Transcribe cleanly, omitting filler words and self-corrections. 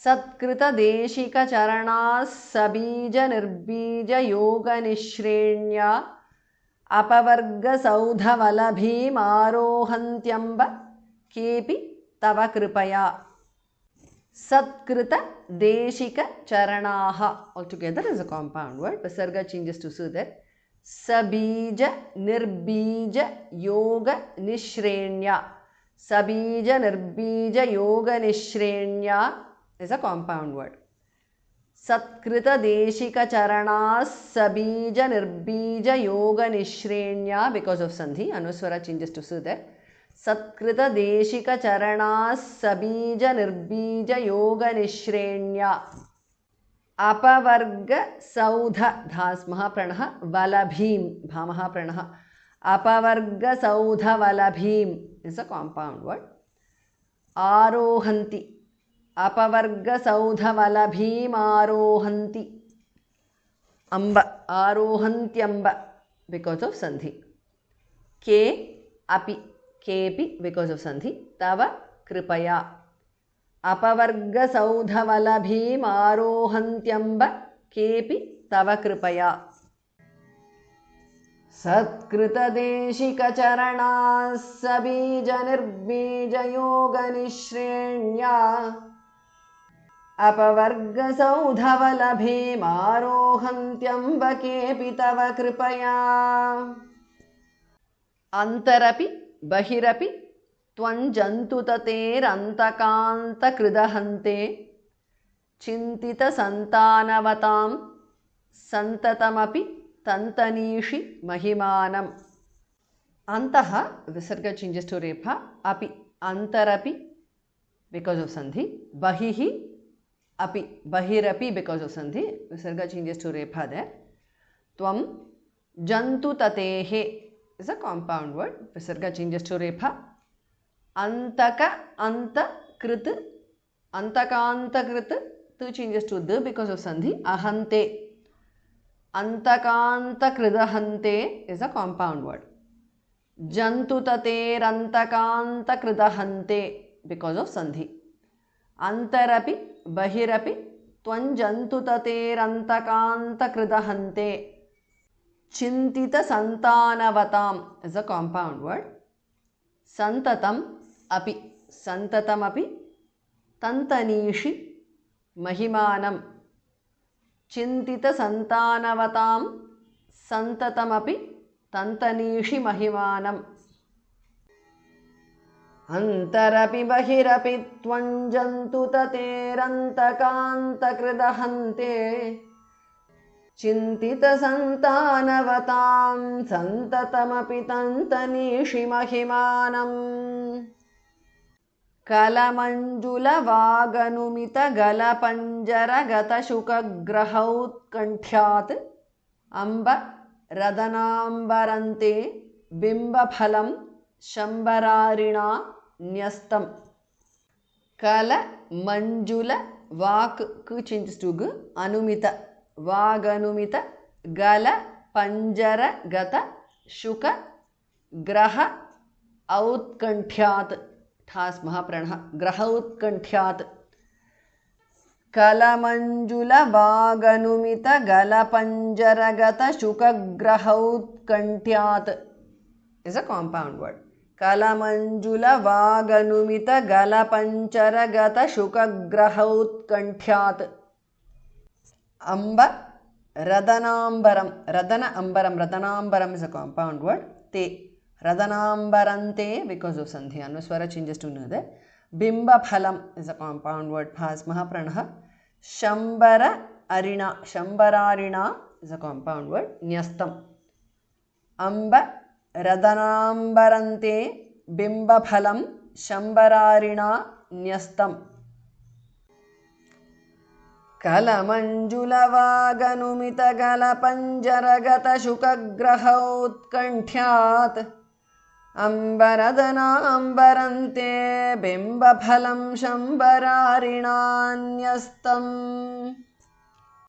सत्कृतदेशिकचरणाः सबीजनिर्बीजयोगनिःश्रेण्या अपवर्गसौधवलभीमारोहन्त्यम्ब केऽपि तव कृपया. सत्कृतदेशिकचरणाः altogether is a compound word. Visarga changes to su there. Sabija nirbija yoga nishrenya. Sabija nirbija yoga nishrenya is a compound word. Satkrita deshika charanas sabija nirbija yoga nishrenya because of sandhi. Anuswara changes to su there. Satkrita deshika charanas sabija nirbija yoga nishrenya. Apavarga saudha dhas mahapranah valabhim bha mahapranah. Apavarga saudha valabhim is a compound word. Arohanti. Apavarga saudha valabhim arohanti. Amba arohantyamba because of sandhi. Ke api kepi because of sandhi. Tava kripaya. अपवर्ग सौधवलभीम आरोहन्त्यम्ब केऽपि तव कृपया. सत्कृतदेशिकचरणाः सबीजनिर्बीजयोगनिःश्रेण्या अपवर्ग सौधवलभीम आरोहन्त्यम्ब केऽपि तव कृपया. अन्तरपि बहिरपि त्वञ्जन्तुततेरन्तकान्तकृदहन्ते चिन्तितसन्तानवतां सन्ततमपि तन्तनीषि महिमानम्. Antah visarga changes to repha. Api antarapi because of sandhi. Bahihi api bahirapi because of sandhi. Visarga changes to repha there. Tvam jantutatehe is a compound word. Visarga changes to repha. Antaka anta krit antakanta krit tu changes to the because of sandhi. Ahante antakanta kridahante is a compound word. Jantutate antakanta kridahante because of sandhi. Antarapi bahirapi tvanjantutate antakanta kridahante. Chintita santanavatam is a compound word. Santatam api santatam api tantanishi mahimanam. Chintita santanavatam santatam api tantanishi mahimanam. Antarapi bahirapi tvanjantutaterantakanta kridahante. Chintita santanavatam santatamapi tantanishi mahimanam. Kalamanjula vaganumita galapanjara gata shukagrahautkanthyaat amba radanambarante bimbaphalam shambararina nyastam. Kala manjula vak ku changes to gu anumita vaganumita gala panjara gata shuka graha outkanthyaat thas mahapranah graha outkanthyaat. Kalamanjula vaganumita gala panjara gata shuka graha outkanthyaat is a compound word. Kalamanjula vaganumita gala panjara gata shuka graha outkanthyaat. Amba radanambaram radana ambaram radanambaram is a compound word. Te radanambarante because of sandhi. Anuswara changes to another. Bimba phalam is a compound word. Phas mahapranah. Shambara arina shambararina is a compound word. Nyastam. Amba radanambarante bimba phalam shambararina nyastam. Kalamanjula vaganumita galapanjaragata shukagrahautkanthyaat ambaradana ambarante bimbaphalam shambararina nyastam.